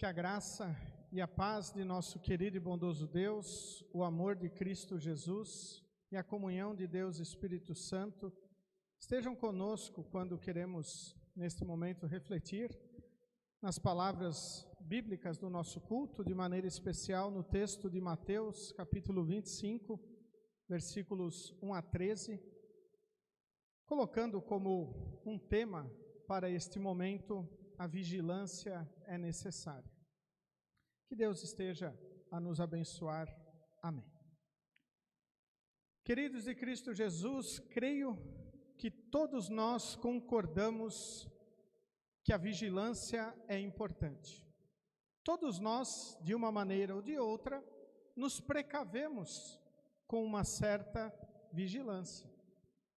Que a graça e a paz de nosso querido e bondoso Deus, o amor de Cristo Jesus e a comunhão de Deus Espírito Santo estejam conosco quando queremos, neste momento, refletir nas palavras bíblicas do nosso culto, de maneira especial no texto de Mateus, capítulo 25, versículos 1 a 13, colocando como um tema para este momento: a vigilância é necessária. Que Deus esteja a nos abençoar. Amém. Queridos de Cristo Jesus, creio que todos nós concordamos que a vigilância é importante. Todos nós, de uma maneira ou de outra, nos precavemos com uma certa vigilância.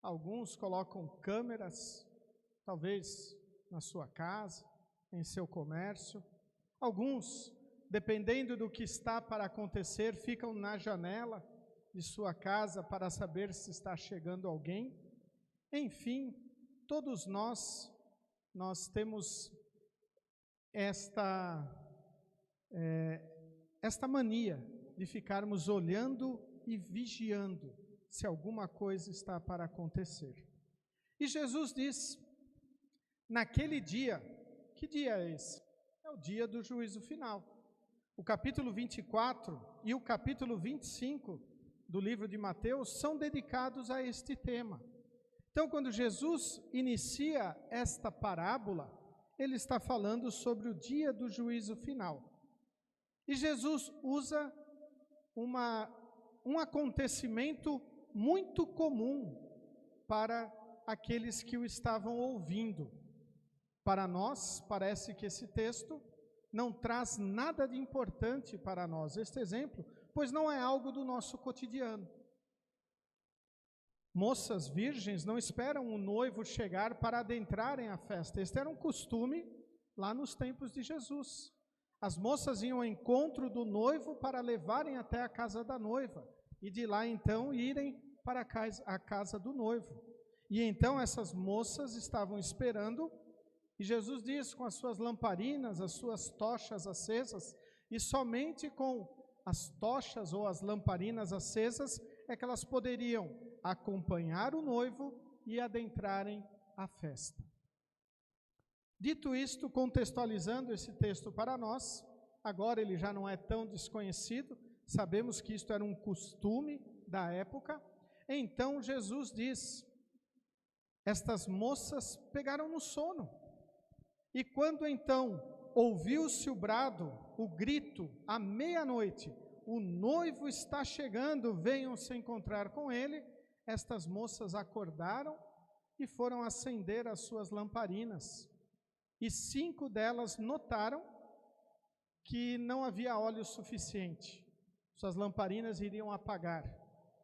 Alguns colocam câmeras, talvez na sua casa, em seu comércio. Alguns, dependendo do que está para acontecer, ficam na janela de sua casa para saber se está chegando alguém. Enfim, todos nós temos esta mania de ficarmos olhando e vigiando se alguma coisa está para acontecer. E Jesus diz, naquele dia, que dia é esse? É o dia do juízo final. O capítulo 24 e o capítulo 25 do livro de Mateus são dedicados a este tema. Então, quando Jesus inicia esta parábola, ele está falando sobre o dia do juízo final. E Jesus usa um acontecimento muito comum para aqueles que o estavam ouvindo. Para nós, parece que esse texto não traz nada de importante para nós, este exemplo, pois não é algo do nosso cotidiano. Moças virgens não esperam o noivo chegar para adentrarem a festa. Este era um costume lá nos tempos de Jesus. As moças iam ao encontro do noivo para levarem até a casa da noiva e de lá então irem para a casa do noivo. E então essas moças estavam esperando, e Jesus diz, com as suas lamparinas, as suas tochas acesas, e somente com as tochas ou as lamparinas acesas é que elas poderiam acompanhar o noivo e adentrarem a festa. Dito isto, contextualizando esse texto para nós, agora ele já não é tão desconhecido, sabemos que isto era um costume da época. Então Jesus diz, estas moças pegaram no sono. E quando então ouviu-se o brado, o grito, à meia-noite, o noivo está chegando, venham se encontrar com ele, estas moças acordaram e foram acender as suas lamparinas. E 5 delas notaram que não havia óleo suficiente, suas lamparinas iriam apagar.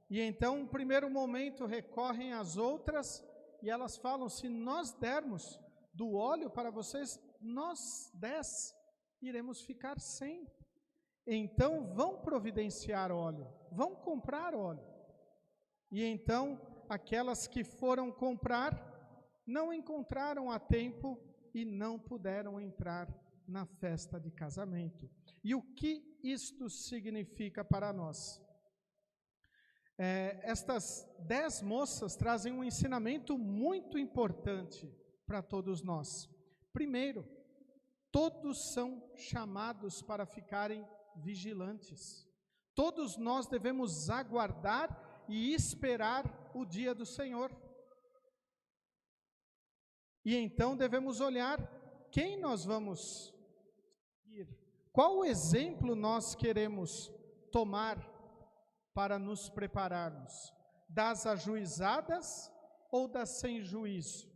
E então, no primeiro momento, recorrem às outras e elas falam, se nós dermos do óleo para vocês, nós 10 iremos ficar sem. Então vão providenciar óleo, vão comprar óleo. E então aquelas que foram comprar não encontraram a tempo e não puderam entrar na festa de casamento. E o que isto significa para nós? Estas 10 moças trazem um ensinamento muito importante para todos nós. Primeiro, todos são chamados para ficarem vigilantes. Todos nós devemos aguardar e esperar o dia do Senhor. E então devemos olhar quem nós vamos seguir, qual exemplo nós queremos tomar para nos prepararmos, das ajuizadas ou das sem juízo?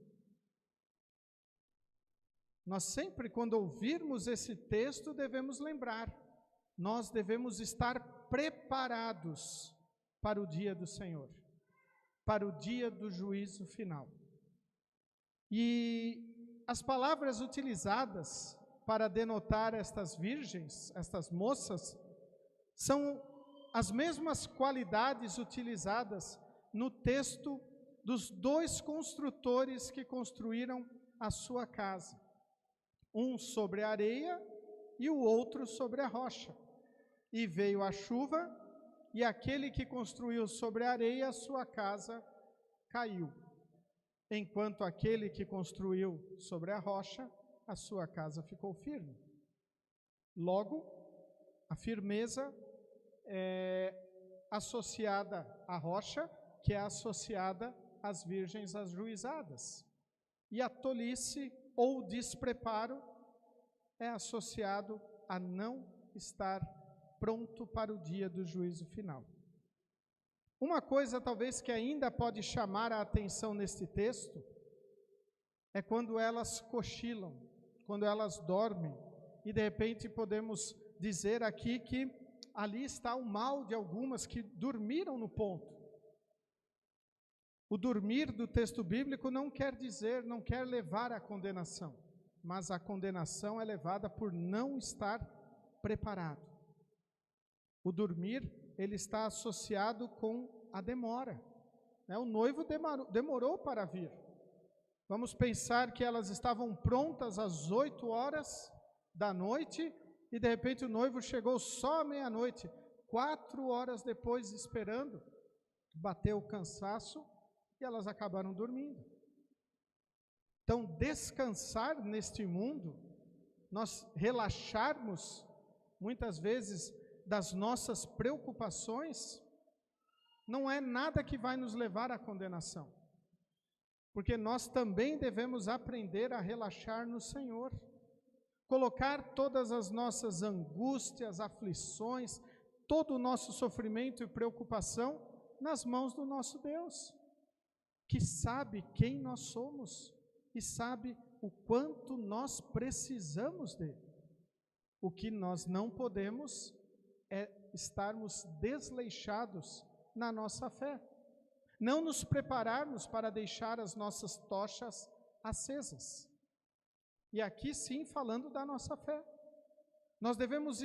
Nós sempre, quando ouvirmos esse texto, devemos lembrar, nós devemos estar preparados para o dia do Senhor, para o dia do juízo final. E as palavras utilizadas para denotar estas virgens, estas moças, são as mesmas qualidades utilizadas no texto dos 2 construtores que construíram a sua casa. Um sobre a areia e o outro sobre a rocha. E veio a chuva, e aquele que construiu sobre a areia, sua casa caiu, enquanto aquele que construiu sobre a rocha, a sua casa ficou firme. Logo, a firmeza é associada à rocha, que é associada às virgens ajuizadas. E a tolice ou despreparo é associado a não estar pronto para o dia do juízo final. Uma coisa talvez que ainda pode chamar a atenção neste texto é quando elas cochilam, quando elas dormem, e de repente podemos dizer aqui que ali está o mal de algumas que dormiram no ponto. O dormir do texto bíblico não quer dizer, não quer levar à condenação, mas a condenação é levada por não estar preparado. O dormir, ele está associado com a demora. O noivo demorou para vir. Vamos pensar que elas estavam prontas às 8 horas da noite e de repente o noivo chegou só à meia-noite. 4 horas depois esperando, bateu o cansaço e elas acabaram dormindo. Então, descansar neste mundo, nós relaxarmos muitas vezes das nossas preocupações, não é nada que vai nos levar à condenação. Porque nós também devemos aprender a relaxar no Senhor. Colocar todas as nossas angústias, aflições, todo o nosso sofrimento e preocupação nas mãos do nosso Deus, que sabe quem nós somos e sabe o quanto nós precisamos dele. O que nós não podemos é estarmos desleixados na nossa fé. Não nos prepararmos para deixar as nossas tochas acesas. E aqui sim, falando da nossa fé. Nós devemos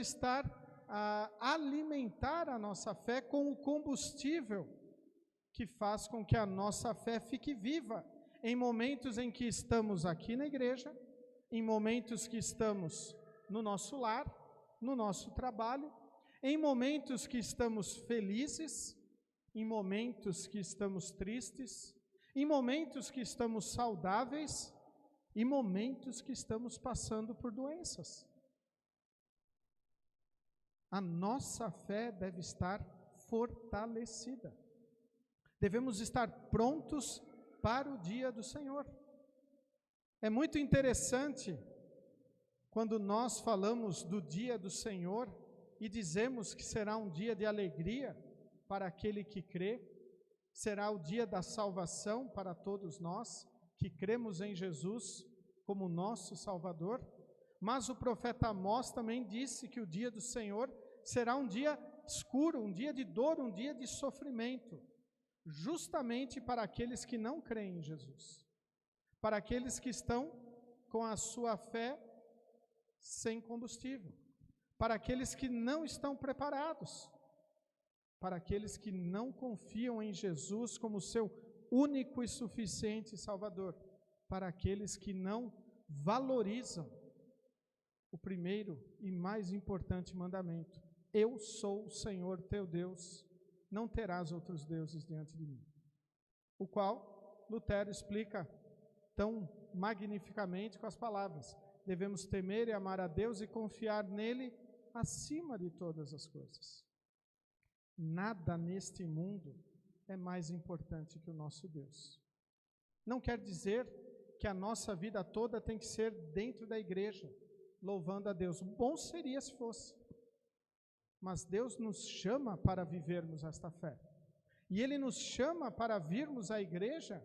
alimentar a nossa fé com o combustível que faz com que a nossa fé fique viva em momentos em que estamos aqui na igreja, em momentos que estamos no nosso lar, no nosso trabalho, em momentos que estamos felizes, em momentos que estamos tristes, em momentos que estamos saudáveis e momentos que estamos passando por doenças. A nossa fé deve estar fortalecida. Devemos estar prontos para o dia do Senhor. É muito interessante quando nós falamos do dia do Senhor e dizemos que será um dia de alegria para aquele que crê, será o dia da salvação para todos nós que cremos em Jesus como nosso Salvador. Mas o profeta Amós também disse que o dia do Senhor será um dia escuro, um dia de dor, um dia de sofrimento, justamente para aqueles que não creem em Jesus, para aqueles que estão com a sua fé sem combustível, para aqueles que não estão preparados, para aqueles que não confiam em Jesus como seu único e suficiente Salvador, para aqueles que não valorizam o primeiro e mais importante mandamento: eu sou o Senhor teu Deus, não terás outros deuses diante de mim. O qual Lutero explica tão magnificamente com as palavras: devemos temer e amar a Deus e confiar nele acima de todas as coisas. Nada neste mundo é mais importante que o nosso Deus. Não quer dizer que a nossa vida toda tem que ser dentro da igreja, louvando a Deus. Bom seria se fosse. Mas Deus nos chama para vivermos esta fé. E Ele nos chama para virmos à igreja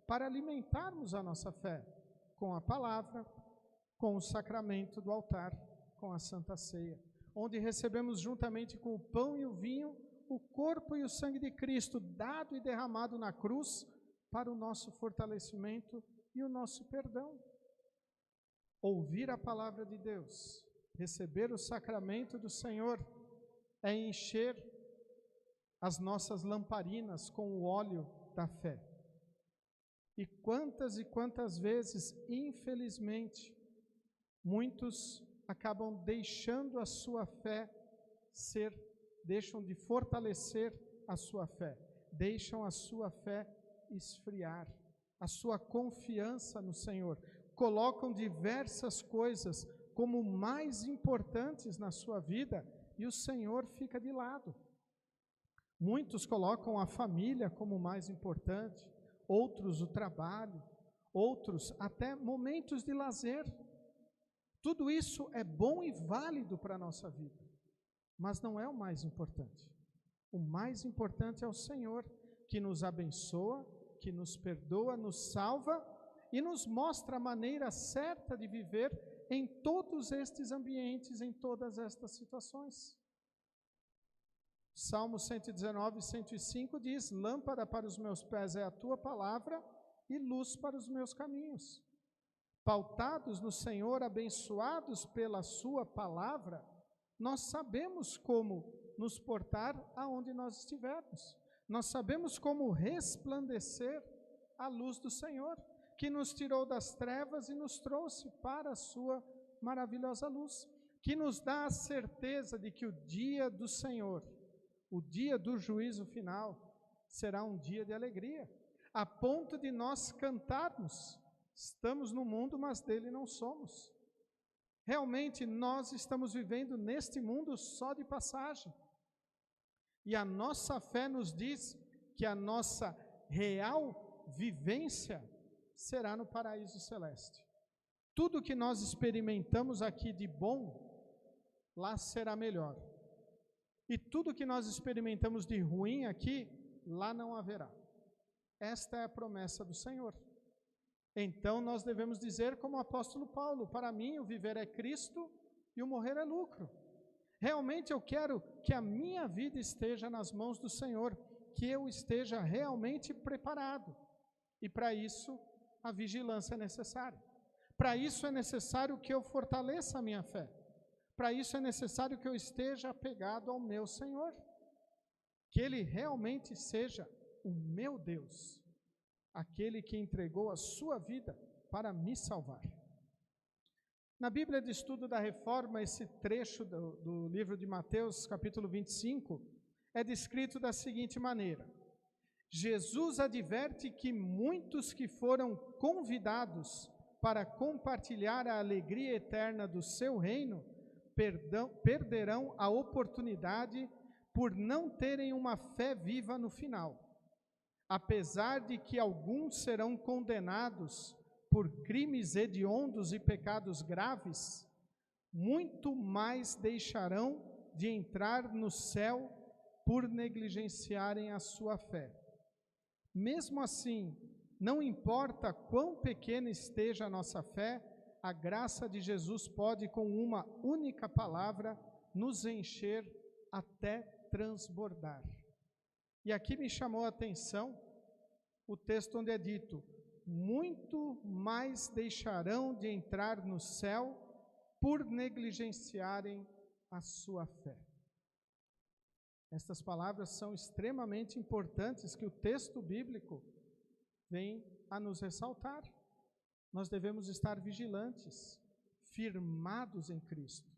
para alimentarmos a nossa fé com a palavra, com o sacramento do altar, com a Santa Ceia, onde recebemos juntamente com o pão e o vinho o corpo e o sangue de Cristo, dado e derramado na cruz para o nosso fortalecimento e o nosso perdão. Ouvir a palavra de Deus, receber o sacramento do Senhor, é encher as nossas lamparinas com o óleo da fé. E quantas vezes, infelizmente, muitos acabam deixando a sua fé deixam de fortalecer a sua fé, deixam a sua fé esfriar, a sua confiança no Senhor, colocam diversas coisas como mais importantes na sua vida e o Senhor fica de lado. Muitos colocam a família como mais importante, outros o trabalho, outros até momentos de lazer. Tudo isso é bom e válido para a nossa vida, mas não é o mais importante. O mais importante é o Senhor, que nos abençoa, que nos perdoa, nos salva e nos mostra a maneira certa de viver em todos estes ambientes, em todas estas situações. Salmo 119, 105 diz: lâmpada para os meus pés é a tua palavra e luz para os meus caminhos. Pautados no Senhor, abençoados pela sua palavra, nós sabemos como nos portar aonde nós estivermos. Nós sabemos como resplandecer a luz do Senhor, que nos tirou das trevas e nos trouxe para a sua maravilhosa luz, que nos dá a certeza de que o dia do Senhor, o dia do juízo final, será um dia de alegria, a ponto de nós cantarmos: estamos no mundo, mas dele não somos. Realmente nós estamos vivendo neste mundo só de passagem. E a nossa fé nos diz que a nossa real vivência será no paraíso celeste. Tudo que nós experimentamos aqui de bom, lá será melhor. E tudo que nós experimentamos de ruim aqui, lá não haverá. Esta é a promessa do Senhor. Então nós devemos dizer como o apóstolo Paulo: para mim o viver é Cristo e o morrer é lucro. Realmente eu quero que a minha vida esteja nas mãos do Senhor, que eu esteja realmente preparado. E para isso a vigilância é necessária. Para isso é necessário que eu fortaleça a minha fé. Para isso é necessário que eu esteja apegado ao meu Senhor, que Ele realmente seja o meu Deus, aquele que entregou a sua vida para me salvar. Na Bíblia de Estudo da Reforma, esse trecho do livro de Mateus, capítulo 25, é descrito da seguinte maneira: Jesus adverte que muitos que foram convidados para compartilhar a alegria eterna do seu reino perderão a oportunidade por não terem uma fé viva no final. Apesar de que alguns serão condenados por crimes hediondos e pecados graves, muito mais deixarão de entrar no céu por negligenciarem a sua fé. Mesmo assim, não importa quão pequena esteja a nossa fé, a graça de Jesus pode, com uma única palavra, nos encher até transbordar. E aqui me chamou a atenção o texto onde é dito: muito mais deixarão de entrar no céu por negligenciarem a sua fé. Estas palavras são extremamente importantes que o texto bíblico vem a nos ressaltar. Nós devemos estar vigilantes, firmados em Cristo.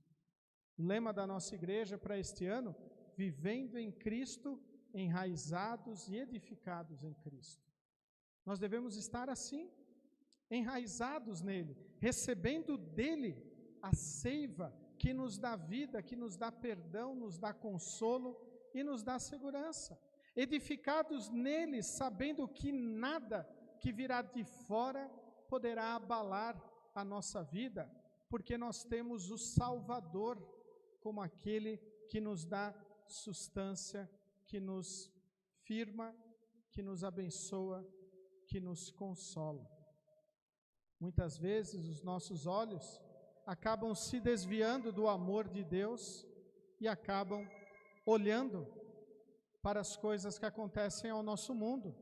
O lema da nossa igreja para este ano: vivendo em Cristo, enraizados e edificados em Cristo. Nós devemos estar assim, enraizados nele, recebendo dele a seiva que nos dá vida, que nos dá perdão, nos dá consolo e nos dá segurança. Edificados nele, sabendo que nada que virá de fora poderá abalar a nossa vida, porque nós temos o Salvador como aquele que nos dá sustância, que nos firma, que nos abençoa, que nos consola. Muitas vezes os nossos olhos acabam se desviando do amor de Deus e acabam olhando para as coisas que acontecem ao nosso mundo.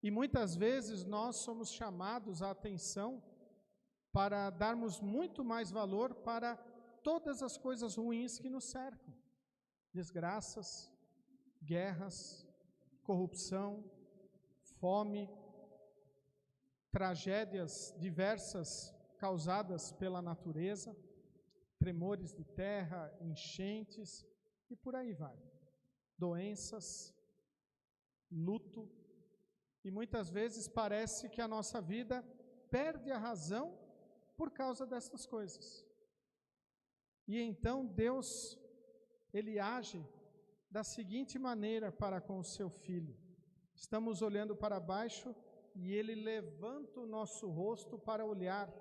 E muitas vezes nós somos chamados a atenção para darmos muito mais valor para todas as coisas ruins que nos cercam. Desgraças, guerras, corrupção, fome, tragédias diversas causadas pela natureza. tremores de terra, enchentes e por aí vai. Doenças, luto, e muitas vezes parece que a nossa vida perde a razão por causa dessas coisas. E então Deus, Ele age da seguinte maneira para com o seu Filho. Estamos olhando para baixo e Ele levanta o nosso rosto para olhar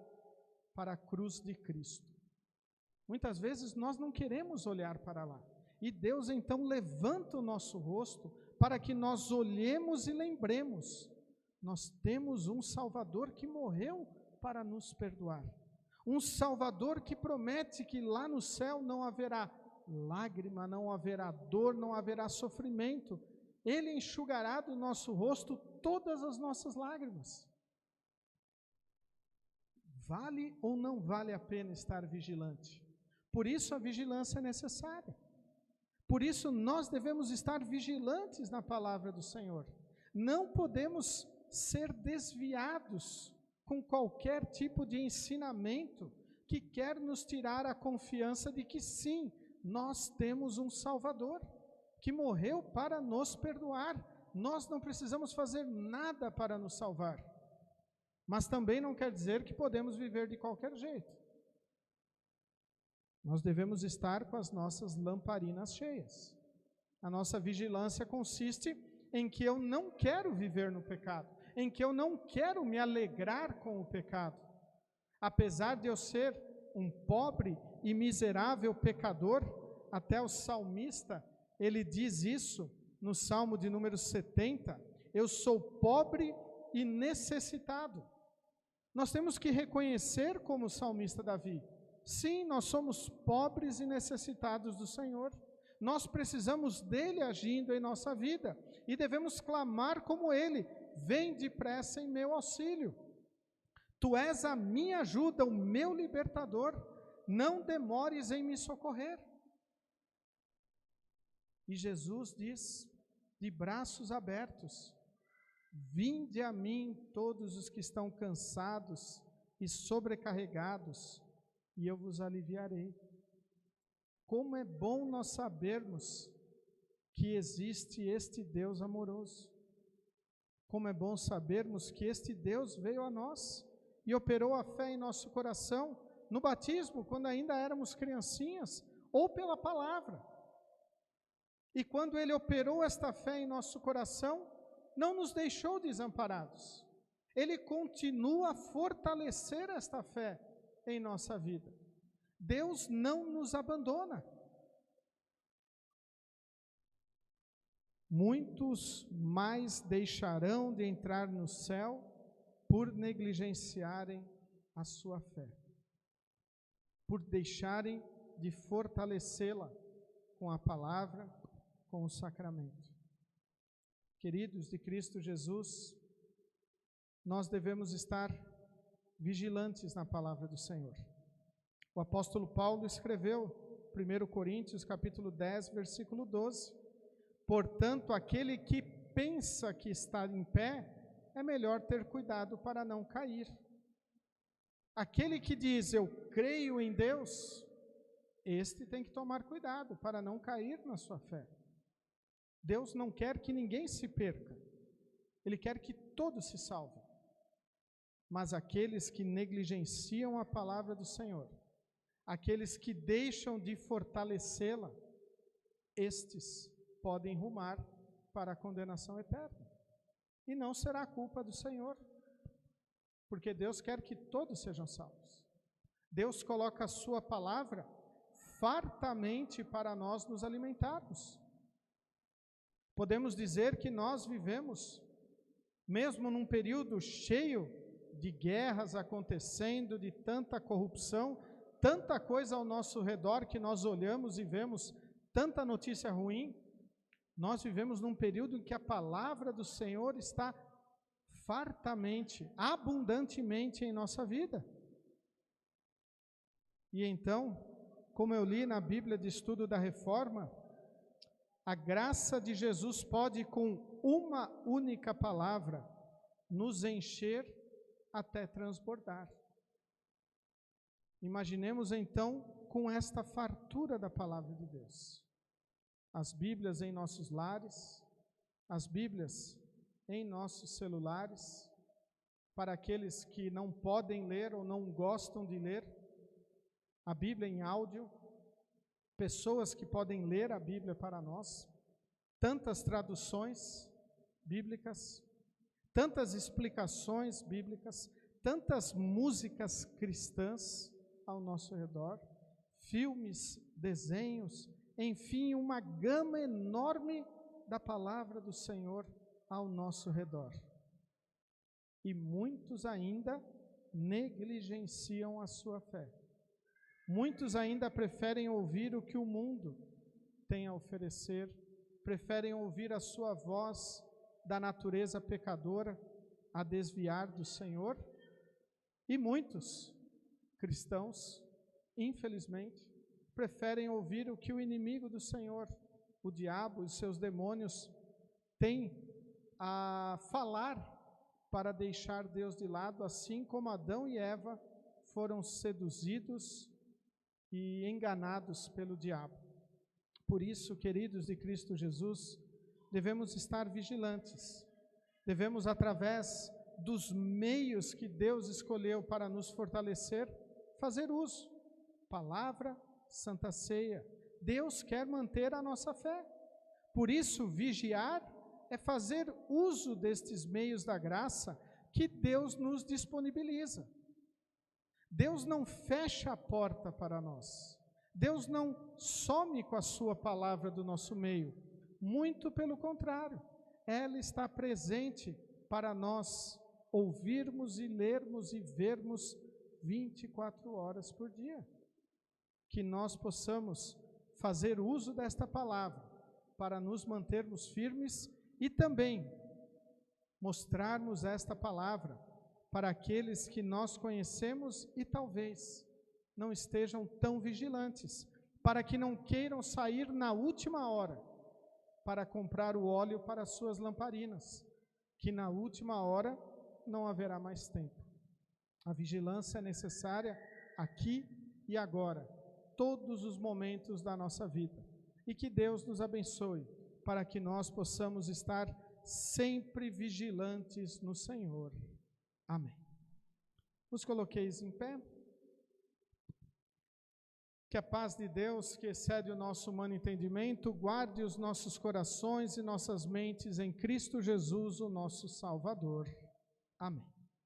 para a cruz de Cristo. Muitas vezes nós não queremos olhar para lá. E Deus então levanta o nosso rosto para que nós olhemos e lembremos. Nós temos um Salvador que morreu para nos perdoar. Um Salvador que promete que lá no céu não haverá lágrima, não haverá dor, não haverá sofrimento. Ele enxugará do nosso rosto todas as nossas lágrimas. Vale ou não vale a pena estar vigilante? Por isso a vigilância é necessária. Por isso nós devemos estar vigilantes na palavra do Senhor. Não podemos ser desviados com qualquer tipo de ensinamento que quer nos tirar a confiança de que sim, nós temos um Salvador que morreu para nos perdoar. Nós não precisamos fazer nada para nos salvar. Mas também não quer dizer que podemos viver de qualquer jeito. Nós devemos estar com as nossas lamparinas cheias. A nossa vigilância consiste em que eu não quero viver no pecado, em que eu não quero me alegrar com o pecado. Apesar de eu ser um pobre e miserável pecador, até o salmista, ele diz isso no Salmo de número 70, eu sou pobre e necessitado. Nós temos que reconhecer como o salmista Davi, sim, nós somos pobres e necessitados do Senhor. Nós precisamos dele agindo em nossa vida e devemos clamar como ele: vem depressa em meu auxílio. Tu és a minha ajuda, o meu libertador, não demores em me socorrer. E Jesus diz, de braços abertos: vinde a mim todos os que estão cansados e sobrecarregados, e eu vos aliviarei. Como é bom nós sabermos que existe este Deus amoroso. Como é bom sabermos que este Deus veio a nós e operou a fé em nosso coração, no batismo, quando ainda éramos criancinhas, ou pela palavra. E quando Ele operou esta fé em nosso coração, não nos deixou desamparados. Ele continua a fortalecer esta fé em nossa vida. Deus não nos abandona. Muitos mais deixarão de entrar no céu por negligenciarem a sua fé, por deixarem de fortalecê-la com a palavra, com o sacramento. Queridos de Cristo Jesus, nós devemos estar vigilantes na palavra do Senhor. O apóstolo Paulo escreveu, 1 Coríntios, capítulo 10, versículo 12, portanto, aquele que pensa que está em pé, é melhor ter cuidado para não cair. Aquele que diz, eu creio em Deus, este tem que tomar cuidado para não cair na sua fé. Deus não quer que ninguém se perca, Ele quer que todos se salvem. Mas aqueles que negligenciam a palavra do Senhor, aqueles que deixam de fortalecê-la, estes podem rumar para a condenação eterna. E não será culpa do Senhor, porque Deus quer que todos sejam salvos. Deus coloca a sua palavra fartamente para nós nos alimentarmos. Podemos dizer que nós vivemos, mesmo num período cheio de guerras acontecendo, de tanta corrupção, tanta coisa ao nosso redor que nós olhamos e vemos tanta notícia ruim, nós vivemos num período em que a palavra do Senhor está fartamente, abundantemente em nossa vida. E então, como eu li na Bíblia de Estudo da Reforma, a graça de Jesus pode, com uma única palavra, nos encher até transbordar. Imaginemos então com esta fartura da palavra de Deus. As Bíblias em nossos lares, as Bíblias em nossos celulares, para aqueles que não podem ler ou não gostam de ler, a Bíblia em áudio, pessoas que podem ler a Bíblia para nós, tantas traduções bíblicas, tantas explicações bíblicas, tantas músicas cristãs ao nosso redor, filmes, desenhos, enfim, uma gama enorme da palavra do Senhor ao nosso redor. E muitos ainda negligenciam a sua fé. Muitos ainda preferem ouvir o que o mundo tem a oferecer, preferem ouvir a sua voz da natureza pecadora a desviar do Senhor. E muitos cristãos, infelizmente, preferem ouvir o que o inimigo do Senhor, o diabo e os seus demônios, têm a falar para deixar Deus de lado, assim como Adão e Eva foram seduzidos e enganados pelo diabo. Por isso, queridos de Cristo Jesus, devemos estar vigilantes, devemos, através dos meios que Deus escolheu para nos fortalecer, fazer uso. Palavra, Santa Ceia. Deus quer manter a nossa fé. Por isso, vigiar é fazer uso destes meios da graça que Deus nos disponibiliza. Deus não fecha a porta para nós. Deus não some com a sua palavra do nosso meio. Muito pelo contrário, ela está presente para nós ouvirmos e lermos e vermos 24 horas por dia. Que nós possamos fazer uso desta palavra para nos mantermos firmes e também mostrarmos esta palavra para aqueles que nós conhecemos e talvez não estejam tão vigilantes, para que não queiram sair na última hora para comprar o óleo para as suas lamparinas, que na última hora não haverá mais tempo. A vigilância é necessária aqui e agora, todos os momentos da nossa vida. E que Deus nos abençoe para que nós possamos estar sempre vigilantes no Senhor. Amém. Nos coloqueis em pé. Que a paz de Deus, que excede o nosso humano entendimento, guarde os nossos corações e nossas mentes em Cristo Jesus, o nosso Salvador. Amém.